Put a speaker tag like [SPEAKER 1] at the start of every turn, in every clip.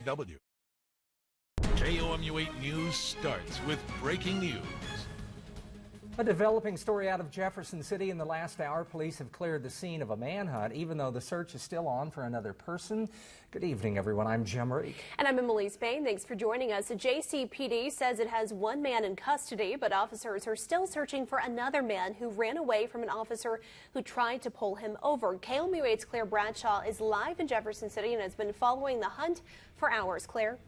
[SPEAKER 1] W. KOMU8 News starts with breaking news.
[SPEAKER 2] A developing story out of Jefferson City in the last hour. Police have cleared the scene of a manhunt, even though the search is still on for another person. Good evening, everyone. I'm Jim Reek.
[SPEAKER 3] And I'm Emily Spain. Thanks for joining us. JCPD says it has one man in custody, but officers are still searching for another man who ran away from an officer who tried to pull him over. KOMU8's Claire Bradshaw is live in Jefferson City and has been following the hunt for hours. Claire?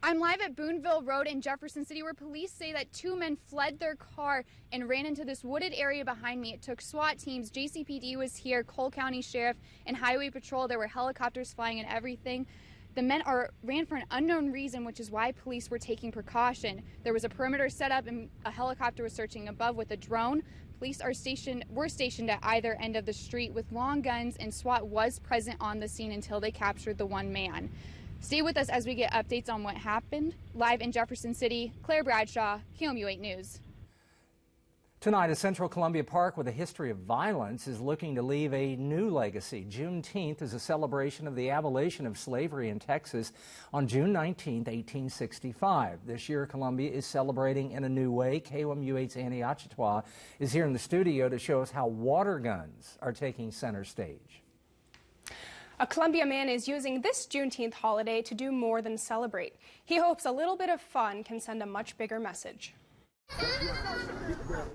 [SPEAKER 4] I'm live at Boonville Road in Jefferson City, where police say that two men fled their car and ran into this wooded area behind me. It took SWAT teams, JCPD was here, Cole County Sheriff, and Highway Patrol. There were helicopters flying and everything. The men ran for an unknown reason, which is why police were taking precaution. There was a perimeter set up and a helicopter was searching above with a drone. Police were stationed at either end of the street with long guns, and SWAT was present on the scene until they captured the one man. Stay with us as we get updates on what happened. Live in Jefferson City, Claire Bradshaw, KOMU8 News.
[SPEAKER 2] Tonight, a Central Columbia park with a history of violence is looking to leave a new legacy. Juneteenth is a celebration of the abolition of slavery in Texas on June 19, 1865. This year, Columbia is celebrating in a new way. KOMU8's Annie Achitois is here in the studio to show us how water guns are taking center stage.
[SPEAKER 5] A Columbia man is using this Juneteenth holiday to do more than celebrate. He hopes a little bit of fun can send a much bigger message.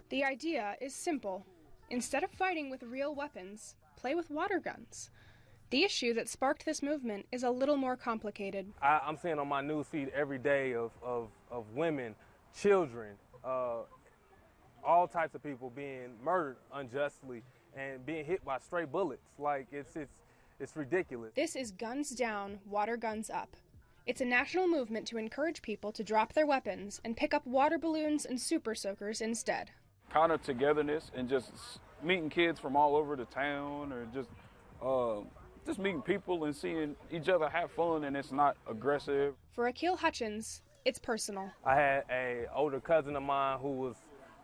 [SPEAKER 5] The idea is simple. Instead of fighting with real weapons, play with water guns. The issue that sparked this movement is a little more complicated.
[SPEAKER 6] I'm seeing on my news feed every day of women, children, all types of people being murdered unjustly and being hit by stray bullets. Like, it's ridiculous.
[SPEAKER 5] This is Guns Down, Water Guns Up. It's a national movement to encourage people to drop their weapons and pick up water balloons and super soakers instead.
[SPEAKER 7] Kind of togetherness and just meeting kids from all over the town, or just meeting people and seeing each other have fun, and it's not aggressive.
[SPEAKER 5] For Akil Hutchins, it's personal.
[SPEAKER 6] I had an older cousin of mine who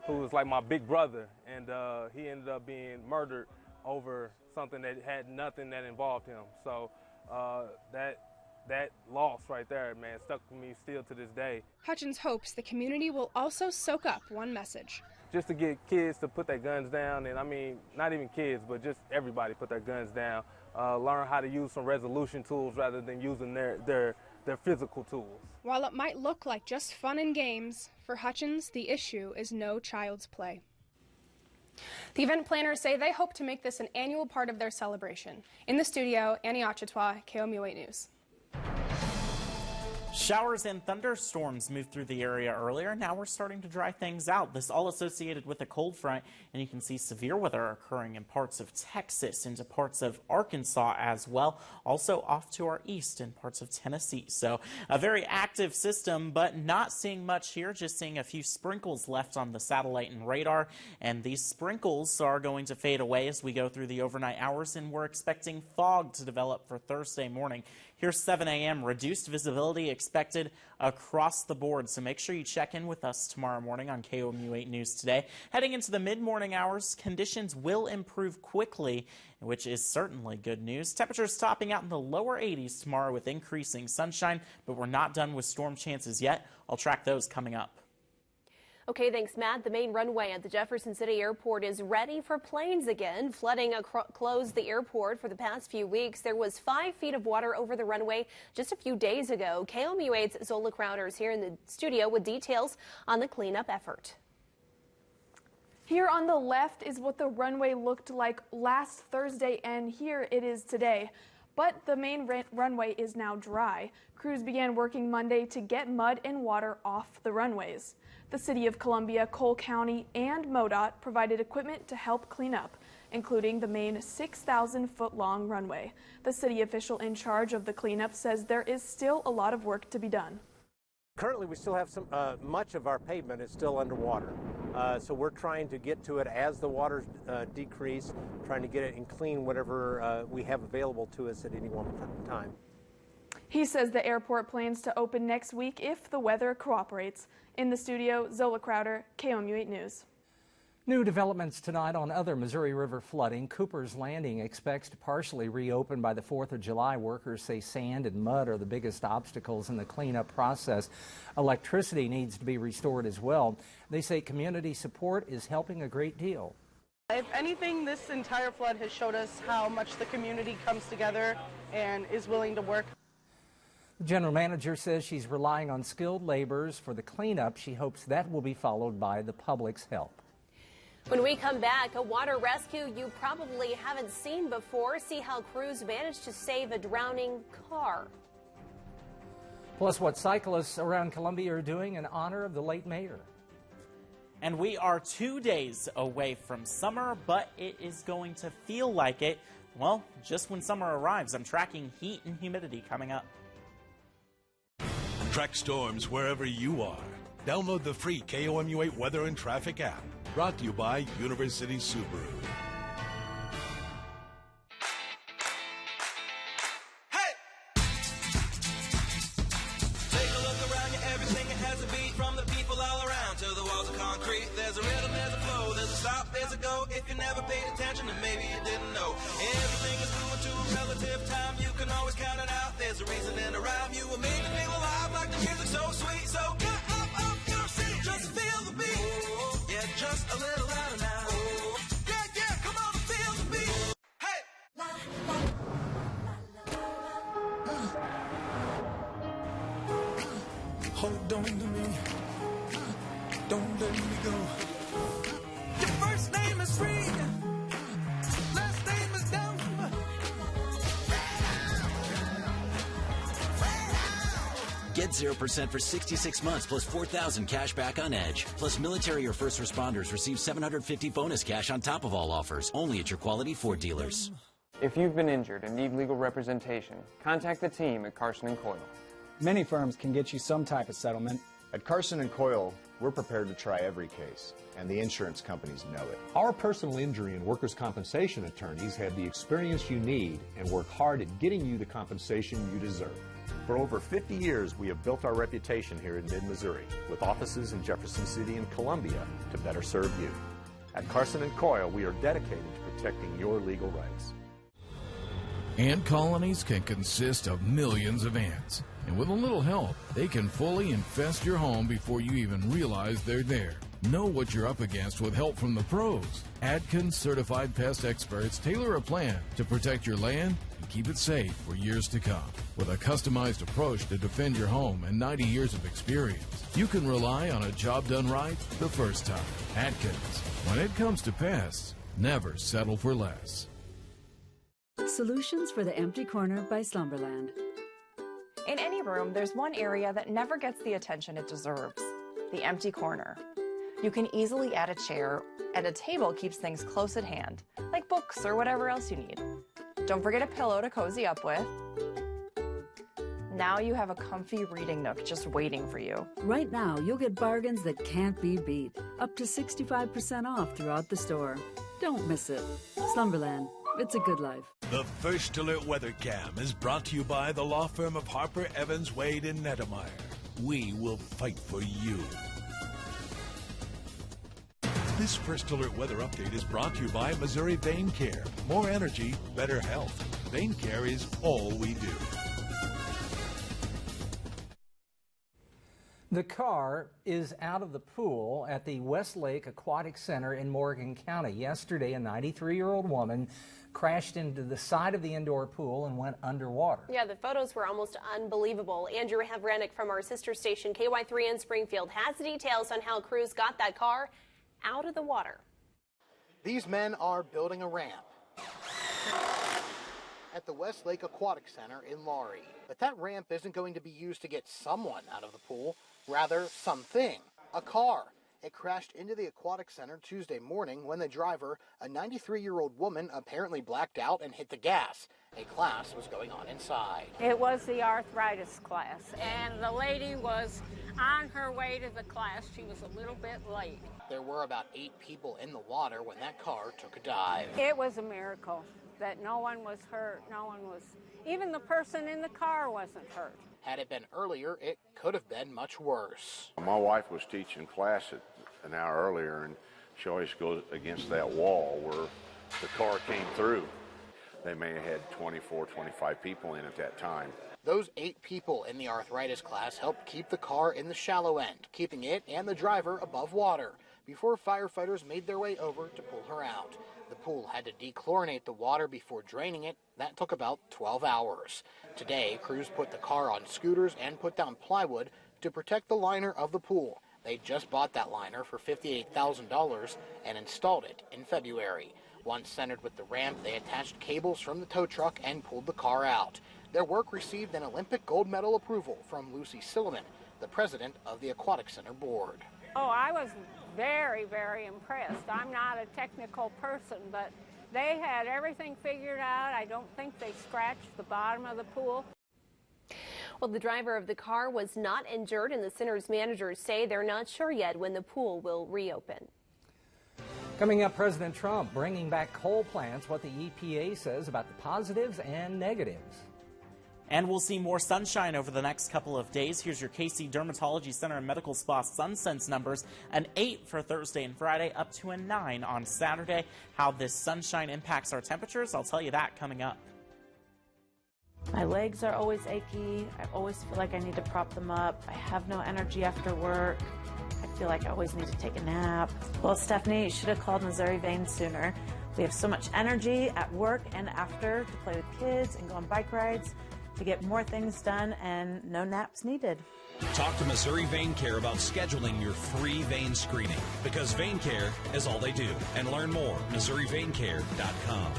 [SPEAKER 6] was like my big brother, and he ended up being murdered over something that had nothing that involved him. So that loss right there, man, stuck with me still to this day.
[SPEAKER 5] Hutchins hopes the community will also soak up one message.
[SPEAKER 6] Just to get kids to put their guns down, and I mean, not even kids, but just everybody put their guns down. Learn how to use some resolution tools rather than using their physical tools.
[SPEAKER 5] While it might look like just fun and games, for Hutchins, the issue is no child's play. The event planners say they hope to make this an annual part of their celebration. In the studio, Annie Achitois, KOMU8 News.
[SPEAKER 8] Showers and thunderstorms moved through the area earlier. Now we're starting to dry things out. This all associated with a cold front, and you can see severe weather occurring in parts of Texas, into parts of Arkansas as well. Also off to our east in parts of Tennessee. So a very active system, but not seeing much here, just seeing a few sprinkles left on the satellite and radar. And these sprinkles are going to fade away as we go through the overnight hours, and we're expecting fog to develop for Thursday morning. Here's 7 a.m. Reduced visibility expected across the board, so make sure you check in with us tomorrow morning on KOMU8 News Today. Heading into the mid-morning hours, conditions will improve quickly, which is certainly good news. Temperatures topping out in the lower 80s tomorrow with increasing sunshine, but we're not done with storm chances yet. I'll track those coming up.
[SPEAKER 3] Okay, thanks, Matt. The main runway at the Jefferson City Airport is ready for planes again. Flooding closed the airport for the past few weeks. There was 5 feet of water over the runway just a few days ago. KOMU8's Zola Crowder is here in the studio with details on the cleanup effort.
[SPEAKER 9] Here on the left is what the runway looked like last Thursday, and here it is today. But the main runway is now dry. Crews began working Monday to get mud and water off the runways. The City of Columbia, Cole County, and MoDOT provided equipment to help clean up, including the main 6,000-foot-long runway. The city official in charge of the cleanup says there is still a lot of work to be done.
[SPEAKER 10] Currently, we still have much of our pavement is still underwater. So we're trying to get to it as the waters decrease, trying to get it and clean whatever we have available to us at any one time.
[SPEAKER 9] He says the airport plans to open next week if the weather cooperates. In the studio, Zola Crowder, KOMU8 News.
[SPEAKER 2] New developments tonight on other Missouri River flooding. Cooper's Landing expects to partially reopen by the 4th of July. Workers say sand and mud are the biggest obstacles in the cleanup process. Electricity needs to be restored as well. They say community support is helping a great deal.
[SPEAKER 11] If anything, this entire flood has showed us how much the community comes together and is willing to work.
[SPEAKER 2] The general manager says she's relying on skilled laborers for the cleanup. She hopes that will be followed by the public's help.
[SPEAKER 3] When we come back, a water rescue you probably haven't seen before. See how crews managed to save a drowning car.
[SPEAKER 2] Plus, what cyclists around Columbia are doing in honor of the late mayor.
[SPEAKER 8] And we are 2 days away from summer, but it is going to feel like it, well, just when summer arrives. I'm tracking heat and humidity coming up.
[SPEAKER 1] Track storms wherever you are. Download the free KOMU8 Weather and Traffic app. Brought to you by University Subaru.
[SPEAKER 12] Hey! Take a look around you, everything has a beat. From the people all around to the walls of concrete. There's a rhythm, there's a flow, there's a stop, there's a go. If you never paid attention, then maybe you didn't know. Everything is moving to a relative time. You can always count it out. There's a reason and a rhyme. You were made to feel alive like the music so sweet. So get up your seat, just feel the beat. Yeah, just a little louder now. Yeah, come on and feel the beat. Hey!
[SPEAKER 13] Hold on to me. Don't let me go. Your first name is free. Last name is dumb.
[SPEAKER 14] Get 0% for 66 months plus $4,000 cash back on Edge. Plus, military or first responders receive $750 bonus cash on top of all offers. Only at your Quality Ford dealers.
[SPEAKER 15] If you've been injured and need legal representation, contact the team at Carson & Coyle.
[SPEAKER 16] Many firms can get you some type of settlement.
[SPEAKER 17] At Carson & Coyle, we're prepared to try every case, and the insurance companies know it.
[SPEAKER 18] Our personal injury and workers' compensation attorneys have the experience you need and work hard at getting you the compensation you deserve.
[SPEAKER 19] For over 50 years, we have built our reputation here in mid-Missouri, with offices in Jefferson City and Columbia to better serve you. At Carson & Coyle, we are dedicated to protecting your legal rights.
[SPEAKER 1] Ant colonies can consist of millions of ants, and with a little help, they can fully infest your home before you even realize they're there. Know what you're up against with help from the pros. Atkins certified pest experts tailor a plan to protect your land and keep it safe for years to come. With a customized approach to defend your home and 90 years of experience, you can rely on a job done right the first time. Atkins, when it comes to pests, never settle for less.
[SPEAKER 20] Solutions for the Empty Corner by Slumberland.
[SPEAKER 21] In any room, there's one area that never gets the attention it deserves, the empty corner. You can easily add a chair, and a table keeps things close at hand, like books or whatever else you need. Don't forget a pillow to cozy up with. Now you have a comfy reading nook just waiting for you.
[SPEAKER 20] Right now, you'll get bargains that can't be beat, up to 65% off throughout the store. Don't miss it. Slumberland. It's a good life.
[SPEAKER 1] The First Alert Weather Cam is brought to you by the law firm of Harper, Evans, Wade, and Nettemeyer. We will fight for you. This First Alert Weather Update is brought to you by Missouri Vein Care. More energy, better health. Vein Care is all we do.
[SPEAKER 2] The car is out of the pool at the Westlake Aquatic Center in Morgan County. Yesterday, a 93-year-old woman crashed into the side of the indoor pool and went underwater.
[SPEAKER 3] Yeah, the photos were almost unbelievable. Andrew Havranek from our sister station KY3 in Springfield has the details on how crews got that car out of the water.
[SPEAKER 22] These men are building a ramp at the Westlake Aquatic Center in Laurie. But that ramp isn't going to be used to get someone out of the pool, rather something, a car. It crashed into the aquatic center Tuesday morning when the driver, a 93-year-old woman, apparently blacked out and hit the gas. A class was going on inside.
[SPEAKER 23] It was the arthritis class, and the lady was on her way to the class. She was a little bit late.
[SPEAKER 22] There were about 8 people in the water when that car took a dive.
[SPEAKER 23] It was a miracle that no one was hurt. Even the person in the car wasn't hurt.
[SPEAKER 22] Had it been earlier, it could have been much worse.
[SPEAKER 24] My wife was teaching class an hour earlier, and
[SPEAKER 19] She always goes against that wall where the car came through. They may have had 24, 25 people in at that time.
[SPEAKER 22] Those 8 people in the arthritis class helped keep the car in the shallow end, keeping it and the driver above water, before firefighters made their way over to pull her out. The pool had to dechlorinate the water before draining it. That took about 12 hours. Today, crews put the car on scooters and put down plywood to protect the liner of the pool. They just bought that liner for $58,000 and installed it in February. Once centered with the ramp, they attached cables from the tow truck and pulled the car out. Their work received an Olympic gold medal approval from Lucy Silliman, the president of the Aquatic Center Board.
[SPEAKER 23] Oh, I was very, very impressed. I'm not a technical person, but they had everything figured out. I don't think they scratched the bottom of the pool.
[SPEAKER 3] Well, the driver of the car was not injured, and the center's managers say they're not sure yet when the pool will reopen.
[SPEAKER 2] Coming up, President Trump bringing back coal plants, what the EPA says about the positives and negatives.
[SPEAKER 8] And we'll see more sunshine over the next couple of days. Here's your KC Dermatology Center and Medical Spa SunSense numbers. An 8 for Thursday and Friday, up to a 9 on Saturday. How this sunshine impacts our temperatures, I'll tell you that coming up.
[SPEAKER 4] My legs are always achy. I always feel like I need to prop them up. I have no energy after work. I feel like I always need to take a nap. Well, Stephanie, you should have called Missouri Vein sooner. We have so much energy at work and after to play with kids and go on bike rides, to get more things done, and no naps needed.
[SPEAKER 6] Talk to Missouri Vein Care about scheduling your free vein screening, because Vein Care is all they do. And learn more, MissouriVeinCare.com.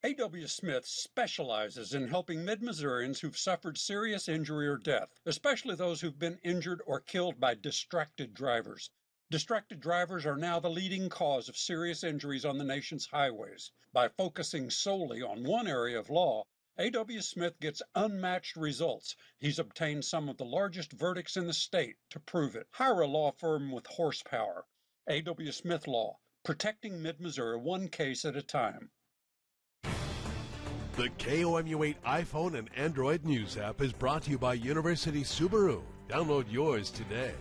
[SPEAKER 7] A.W. Smith specializes in helping Mid-Missourians who've suffered serious injury or death, especially those who've been injured or killed by distracted drivers. Distracted drivers are now the leading cause of serious injuries on the nation's highways. By focusing solely on one area of law, A.W. Smith gets unmatched results. He's obtained some of the largest verdicts in the state to prove it. Hire a law firm with horsepower. A.W. Smith Law, protecting Mid-Missouri one case at a time.
[SPEAKER 24] The KOMU8 iPhone and Android News app is brought to you by University Subaru. Download yours today.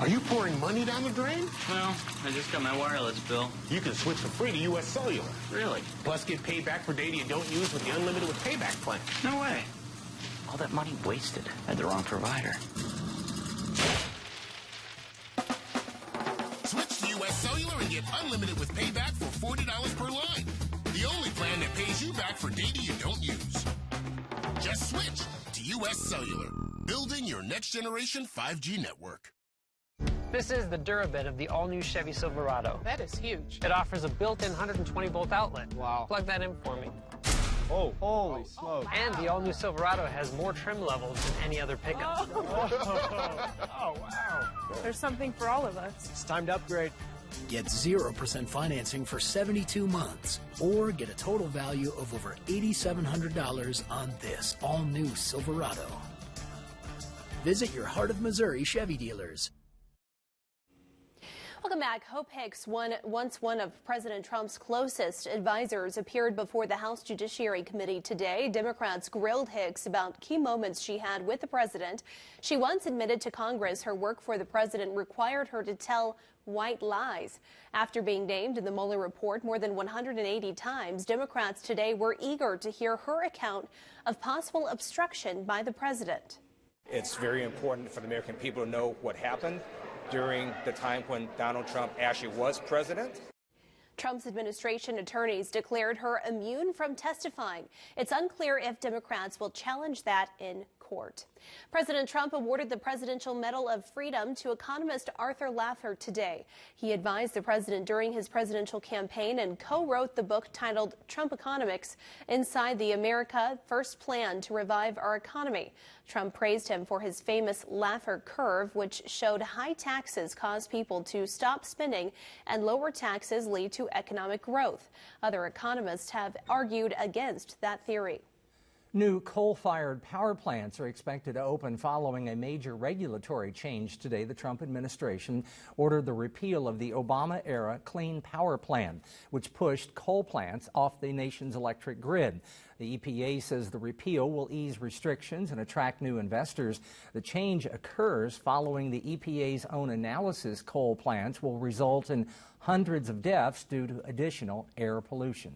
[SPEAKER 25] Are you pouring money down the drain?
[SPEAKER 26] No, I just got my wireless bill.
[SPEAKER 25] You can switch for free to U.S. Cellular.
[SPEAKER 26] Really?
[SPEAKER 25] Plus get paid back for data you don't use with the Unlimited with Payback plan.
[SPEAKER 26] No way. All that money wasted at the wrong provider.
[SPEAKER 27] Switch to U.S. Cellular and get Unlimited with Payback for $40 per line. The only plan that pays you back for data you don't use. Just switch to U.S. Cellular, building your next generation 5G network.
[SPEAKER 28] This is the Durabit of the all-new Chevy Silverado.
[SPEAKER 11] That is huge.
[SPEAKER 28] It offers a built-in 120-volt outlet. Wow. Plug that in for me.
[SPEAKER 29] Oh, holy smokes.
[SPEAKER 28] And the all-new Silverado has more trim levels than any other pickup.
[SPEAKER 29] Oh, wow.
[SPEAKER 9] There's something for all of us.
[SPEAKER 29] It's time to upgrade.
[SPEAKER 30] Get 0% financing for 72 months, or get a total value of over $8,700 on this all-new Silverado. Visit your Heart of Missouri Chevy dealers.
[SPEAKER 3] Welcome back. Hope Hicks, once one of President Trump's closest advisors, appeared before the House Judiciary Committee today. Democrats grilled Hicks about key moments she had with the president. She once admitted to Congress her work for the president required her to tell white lies. After being named in the Mueller report more than 180 times, Democrats today were eager to hear her account of possible obstruction by the president.
[SPEAKER 31] It's very important for the American people to know what happened during the time when Donald Trump actually was president.
[SPEAKER 3] Trump's administration attorneys declared her immune from testifying. It's unclear if Democrats will challenge that in court. President Trump awarded the Presidential Medal of Freedom to economist Arthur Laffer today. He advised the president during his presidential campaign and co-wrote the book titled Trump Economics: Inside the America First Plan to Revive Our Economy. Trump praised him for his famous Laffer curve, which showed high taxes cause people to stop spending and lower taxes lead to economic growth. Other economists have argued against that theory.
[SPEAKER 2] New coal-fired power plants are expected to open following a major regulatory change today. The Trump administration ordered the repeal of the Obama-era Clean Power Plan, which pushed coal plants off the nation's electric grid. The EPA says the repeal will ease restrictions and attract new investors. The change occurs following the EPA's own analysis coal plants will result in hundreds of deaths due to additional air pollution.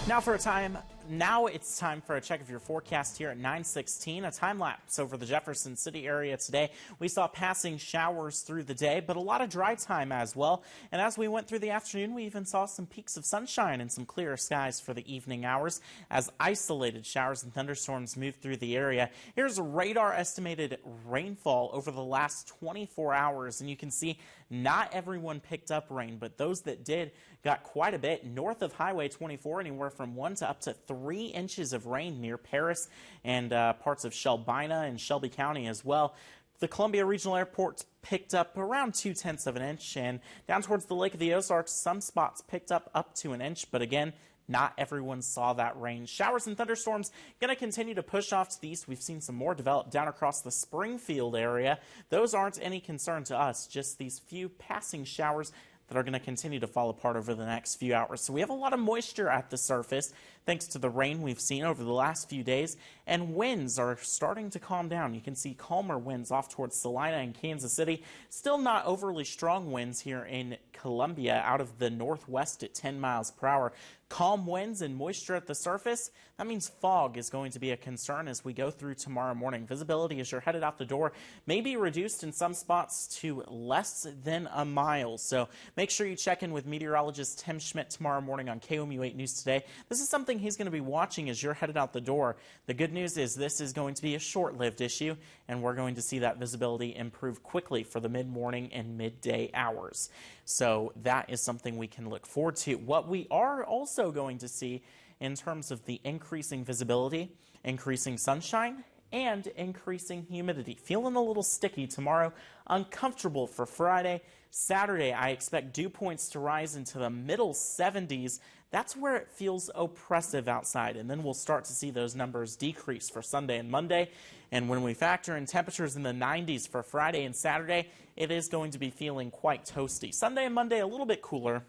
[SPEAKER 8] Now it's time for a check of your forecast here at 9:16. A time lapse over the Jefferson City area today. We saw passing showers through the day, but a lot of dry time as well. And as we went through the afternoon, we even saw some peaks of sunshine and some clearer skies for the evening hours as isolated showers and thunderstorms moved through the area. Here's a radar estimated rainfall over the last 24 hours, and you can see not everyone picked up rain, but those that did got quite a bit. North of Highway 24, anywhere from 1 to up to 3 inches of rain near Paris and parts of Shelbina and Shelby County as well. The Columbia Regional Airport picked up around 0.2 of an inch, and down towards the Lake of the Ozarks, some spots picked up to an inch, but again, not everyone saw that rain. Showers and thunderstorms going to continue to push off to the east. We've seen some more develop down across the Springfield area. Those aren't any concern to us, just these few passing showers that are going to continue to fall apart over the next few hours. So we have a lot of moisture at the surface thanks to the rain we've seen over the last few days, and winds are starting to calm down. You can see calmer winds off towards Salina and Kansas City. Still not overly strong winds here in Columbia out of the northwest at 10 miles per hour. Calm winds and moisture at the surface, that means fog is going to be a concern as we go through tomorrow morning. Visibility as you're headed out the door may be reduced in some spots to less than a mile. So make sure you check in with meteorologist Tim Schmidt tomorrow morning on KOMU 8 News Today. This is something he's going to be watching as you're headed out the door. The good news is this is going to be a short-lived issue, and we're going to see that visibility improve quickly for the mid-morning and midday hours. So that is something we can look forward to. What we are also going to see in terms of the increasing visibility, increasing sunshine, and increasing humidity. Feeling a little sticky tomorrow, uncomfortable for Friday. Saturday, I expect dew points to rise into the middle 70s. That's where it feels oppressive outside, and then we'll start to see those numbers decrease for Sunday and Monday. And when we factor in temperatures in the 90s for Friday and Saturday, it is going to be feeling quite toasty. Sunday and Monday, a little bit cooler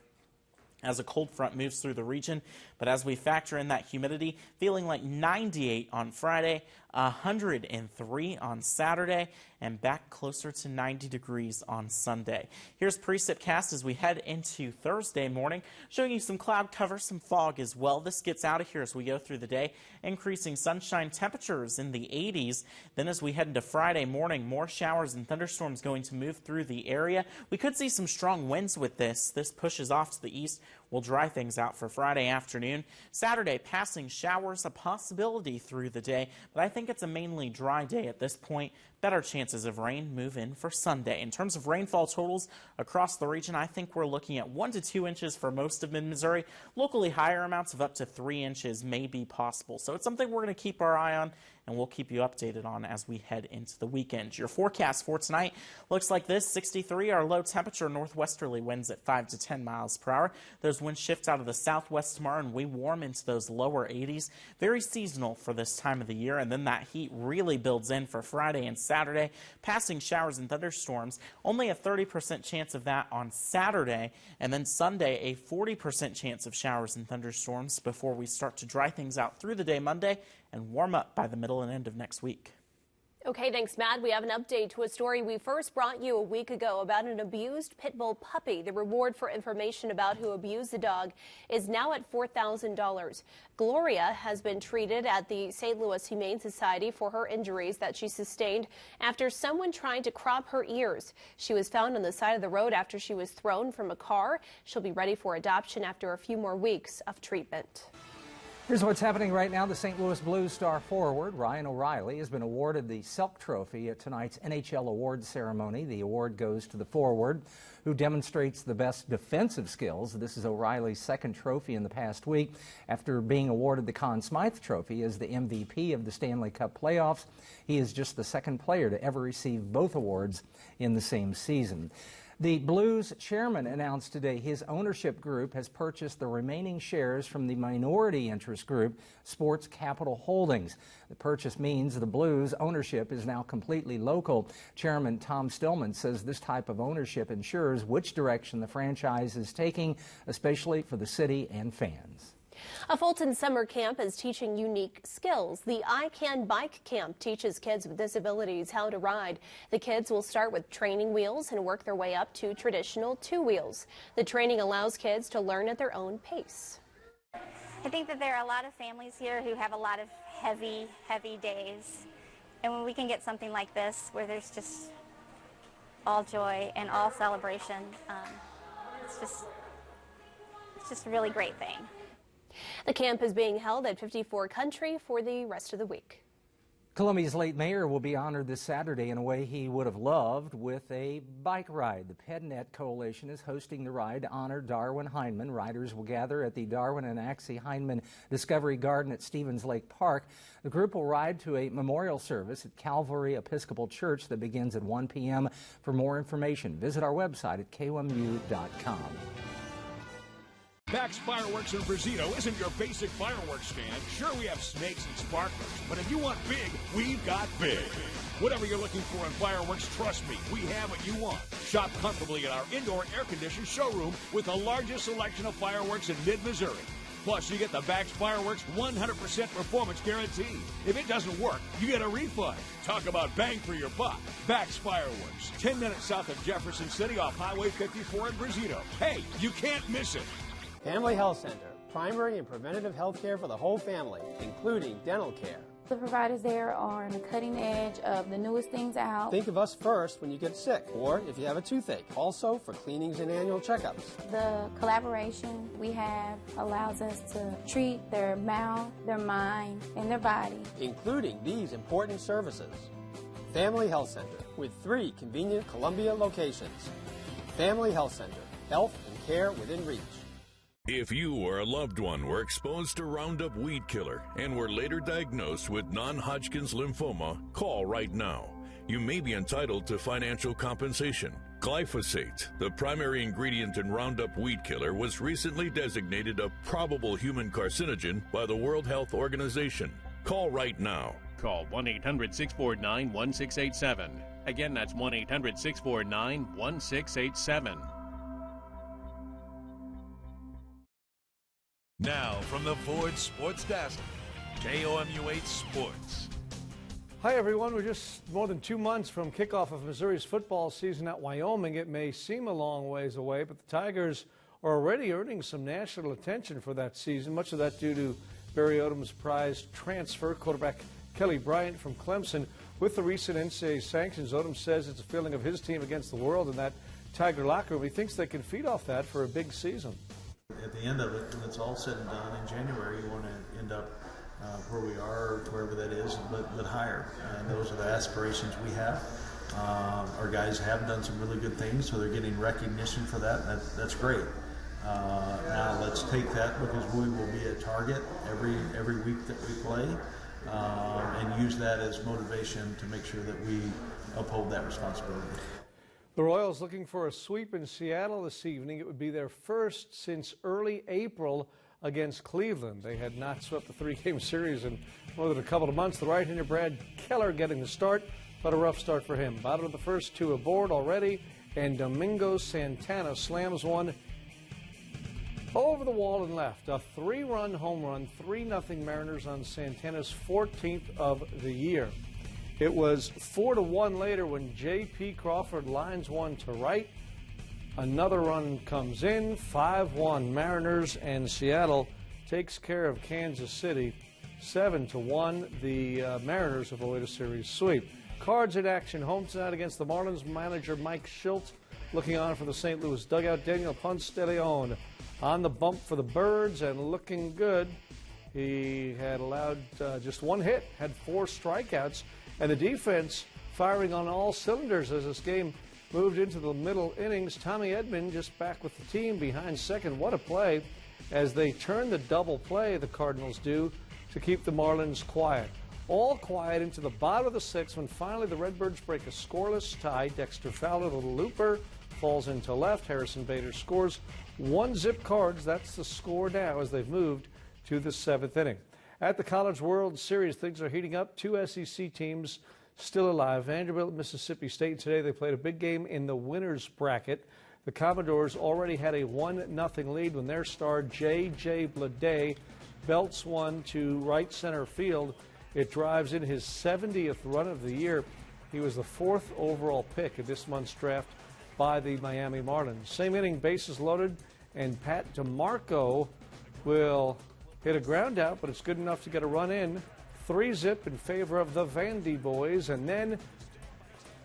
[SPEAKER 8] as a cold front moves through the region. But as we factor in that humidity, feeling like 98 on Friday, 103 on Saturday, and back closer to 90 degrees on Sunday. Here's precipcast as we head into Thursday morning, showing you some cloud cover, some fog as well. This gets out of here as we go through the day, increasing sunshine temperatures in the 80s. Then as we head into Friday morning, more showers and thunderstorms going to move through the area. We could see some strong winds with this. This pushes off to the east. We'll dry things out for Friday afternoon. Saturday, passing showers, a possibility through the day, but I think it's a mainly dry day at this point. Better chances of rain move in for Sunday. In terms of rainfall totals across the region, I think we're looking at 1 to 2 inches for most of mid-Missouri. Locally, higher amounts of up to 3 inches may be possible. So it's something we're going to keep our eye on, and we'll keep you updated on as we head into the weekend. Your forecast for tonight looks like this: 63, our low temperature, northwesterly winds at 5 to 10 miles per hour. Those winds shift out of the southwest tomorrow, and we warm into those lower 80s. Very seasonal for this time of the year, and then that heat really builds in for Friday and Saturday. Passing showers and thunderstorms, only a 30% chance of that on Saturday, and then Sunday a 40% chance of showers and thunderstorms before we start to dry things out through the day Monday and warm up by the middle and end of next week.
[SPEAKER 3] Okay, thanks, Matt. We have an update to a story we first brought you a week ago about an abused pit bull puppy. The reward for information about who abused the dog is now at $4,000. Gloria has been treated at the St. Louis Humane Society for her injuries that she sustained after someone tried to crop her ears. She was found on the side of the road after she was thrown from a car. She'll be ready for adoption after a few more weeks of treatment.
[SPEAKER 2] Here's what's happening right now. The St. Louis Blues star forward Ryan O'Reilly has been awarded the Selk Trophy at tonight's NHL awards ceremony. The award goes to the forward who demonstrates the best defensive skills. This is O'Reilly's second trophy in the past week after being awarded the Conn Smythe Trophy as the MVP of the Stanley Cup playoffs. He is just the second player to ever receive both awards in the same season. The Blues chairman announced today his ownership group has purchased the remaining shares from the minority interest group, Sports Capital Holdings. The purchase means the Blues ownership is now completely local. Chairman Tom Stillman says this type of ownership ensures which direction the franchise is taking, especially for the city and fans.
[SPEAKER 3] A Fulton summer camp is teaching unique skills. The I Can Bike Camp teaches kids with disabilities how to ride. The kids will start with training wheels and work their way up to traditional two wheels. The training allows kids to learn at their own pace.
[SPEAKER 5] I think that there are a lot of families here who have a lot of heavy days. And when we can get something like this where there's just all joy and all celebration, it's just a really great thing.
[SPEAKER 3] The camp is being held at 54 Country for the rest of the week.
[SPEAKER 2] Columbia's late mayor will be honored this Saturday in a way he would have loved, with a bike ride. The PedNet Coalition is hosting the ride to honor Darwin Heinemann. Riders will gather at the Darwin and Axie Heinemann Discovery Garden at Stevens Lake Park. The group will ride to a memorial service at Calvary Episcopal Church that begins at 1 p.m. For more information, visit our website at KOMU.com.
[SPEAKER 10] Bax Fireworks in Brazito isn't your basic fireworks stand. Sure, we have snakes and sparklers, but if you want big, we've got big. Whatever you're looking for in fireworks, trust me, we have what you want. Shop comfortably at our indoor air-conditioned showroom with the largest selection of fireworks in mid-Missouri. Plus, you get the Bax Fireworks 100% performance guarantee. If it doesn't work, you get a refund. Talk about bang for your buck. Bax Fireworks, 10 minutes south of Jefferson City off Highway 54 in Brazito. Hey, you can't miss it.
[SPEAKER 12] Family Health Center, primary and preventative health care for the whole family, including dental care.
[SPEAKER 13] The providers there are on the cutting edge of the newest things out.
[SPEAKER 12] Think of us first when you get sick or if you have a toothache. Also for cleanings and annual checkups.
[SPEAKER 13] The collaboration we have allows us to treat their mouth, their mind, and their body,
[SPEAKER 12] including these important services. Family Health Center with 3 convenient Columbia locations. Family Health Center, health and care within reach.
[SPEAKER 14] If you or a loved one were exposed to Roundup weed killer and were later diagnosed with non-Hodgkin's lymphoma, call right now. You may be entitled to financial compensation. Glyphosate, the primary ingredient in Roundup weed killer, was recently designated a probable human carcinogen by the World Health Organization. Call right now.
[SPEAKER 15] Call 1-800-649-1687. Again, that's 1-800-649-1687.
[SPEAKER 24] Now, from the Ford Sports Desk, KOMU8 Sports.
[SPEAKER 16] Hi, everyone. We're just more than 2 months from kickoff of Missouri's football season at Wyoming. It may seem a long ways away, but the Tigers are already earning some national attention for that season, much of that due to Barry Odom's prize transfer, quarterback Kelly Bryant from Clemson. With the recent NCAA sanctions, Odom says it's a feeling of his team against the world in that Tiger locker room. He thinks they can feed off that for a big season.
[SPEAKER 17] At the end of it, when it's all said and done in January, you want to end up where we are, wherever that is, but higher. And those are the aspirations we have. Our guys have done some really good things, so they're getting recognition for that. That's great. Now let's take that, because we will be a target every week that we play, and use that as motivation to make sure that we uphold that responsibility.
[SPEAKER 16] The Royals looking for a sweep in Seattle this evening. It would be their first since early April against Cleveland. They had not swept the 3-game series in more than a couple of months. The right-hander Brad Keller getting the start, but a rough start for him. Bottom of the first, 2 aboard already, and Domingo Santana slams one over the wall and left. A 3-run home run, 3-0 Mariners on Santana's 14th of the year. It was 4-1 later when J.P. Crawford lines one to right. Another run comes in, 5-1 Mariners, and Seattle takes care of Kansas City, 7-1. The Mariners avoid a series sweep. Cards in action home tonight against the Marlins. Manager Mike Schultz looking on for the St. Louis dugout. Daniel Ponce de Leon on the bump for the Birds and looking good. He had allowed just 1 hit, had 4 strikeouts. And the defense firing on all cylinders as this game moved into the middle innings. Tommy Edman just back with the team behind second. What a play as they turn the double play, the Cardinals do, to keep the Marlins quiet. All quiet into the bottom of the 6th when finally the Redbirds break a scoreless tie. Dexter Fowler, a little looper, falls into left. Harrison Bader scores 1 zip cards. That's the score now as they've moved to the 7th inning. At the College World Series, things are heating up. 2 SEC teams still alive. Vanderbilt, Mississippi State. Today they played a big game in the winner's bracket. The Commodores already had a 1-0 lead when their star J.J. Bleday belts one to right center field. It drives in his 70th run of the year. He was the 4th overall pick in this month's draft by the Miami Marlins. Same inning, bases loaded, and Pat DeMarco will hit a ground out, but it's good enough to get a run in. 3-zip in favor of the Vandy boys, and then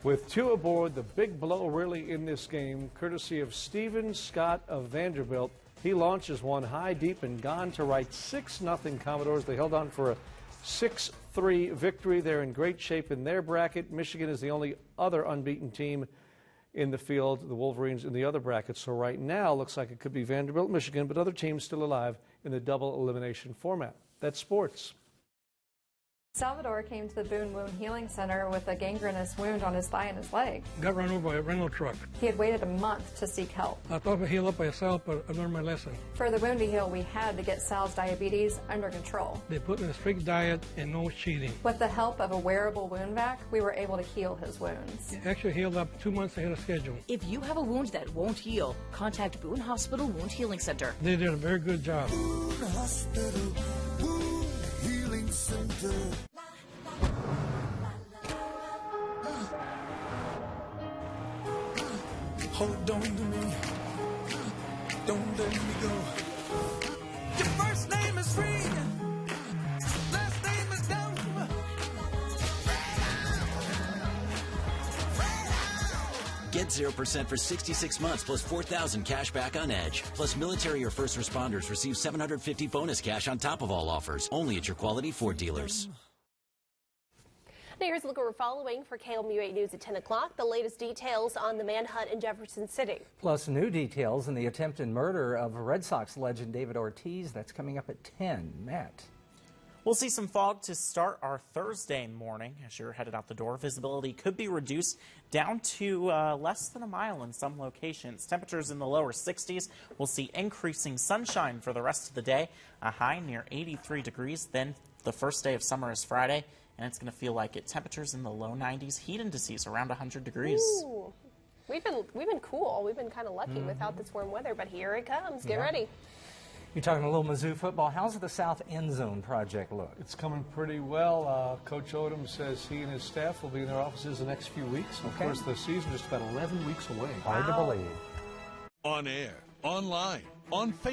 [SPEAKER 16] with 2 aboard, the big blow really in this game, courtesy of Steven Scott of Vanderbilt. He launches one high, deep, and gone to right. 6-0 Commodores. They held on for a 6-3 victory. They're in great shape in their bracket. Michigan is the only other unbeaten team in the field, the Wolverines in the other bracket. So right now, looks like it could be Vanderbilt, Michigan, but other teams still alive in the double elimination format. That's sports.
[SPEAKER 1] Salvador came to the Boone Wound Healing Center with a gangrenous wound on his thigh and his leg.
[SPEAKER 4] Got run over by a rental truck.
[SPEAKER 1] He had waited a month to seek help.
[SPEAKER 4] I thought it would heal up by itself, but I learned my lesson.
[SPEAKER 1] For the wound to heal, we had to get Sal's diabetes under control.
[SPEAKER 4] They put in a strict diet and no cheating.
[SPEAKER 1] With the help of a wearable wound vac, we were able to heal his wounds.
[SPEAKER 4] It actually healed up 2 months ahead of schedule.
[SPEAKER 6] If you have a wound that won't heal, contact Boone Hospital Wound Healing Center.
[SPEAKER 4] They did a very good job.
[SPEAKER 7] Boone Hospital Wound Healing Center. Hold on to me, don't let me go. Your first name is free, last name is down.
[SPEAKER 26] Get 0% for 66 months plus $4,000 cash back on Edge. Plus military or first responders receive $750 bonus cash on top of all offers. Only at your quality Ford dealers.
[SPEAKER 3] Now here's a look what we're following for KLMU 8 News at 10 o'clock. The latest details on the manhunt in Jefferson City.
[SPEAKER 2] Plus new details in the attempted murder of Red Sox legend David Ortiz. That's coming up at 10. Matt.
[SPEAKER 8] We'll see some fog to start our Thursday morning as you're headed out the door. Visibility could be reduced down to less than a mile in some locations. Temperatures in the lower 60s. We'll see increasing sunshine for the rest of the day. A high near 83 degrees. Then the first day of summer is Friday, and it's going to feel like it. Temperatures in the low 90s. Heat indices around 100 degrees.
[SPEAKER 3] Ooh. We've been cool. We've been kind of lucky without this warm weather, but here it comes. Get ready.
[SPEAKER 2] You're talking a little Mizzou football. How's the South End Zone project look?
[SPEAKER 16] It's coming pretty well. Coach Odom says he and his staff will be in their offices the next few weeks. Of course, the season is just about 11 weeks away.
[SPEAKER 2] Hard to believe.
[SPEAKER 10] On air, online, on Facebook.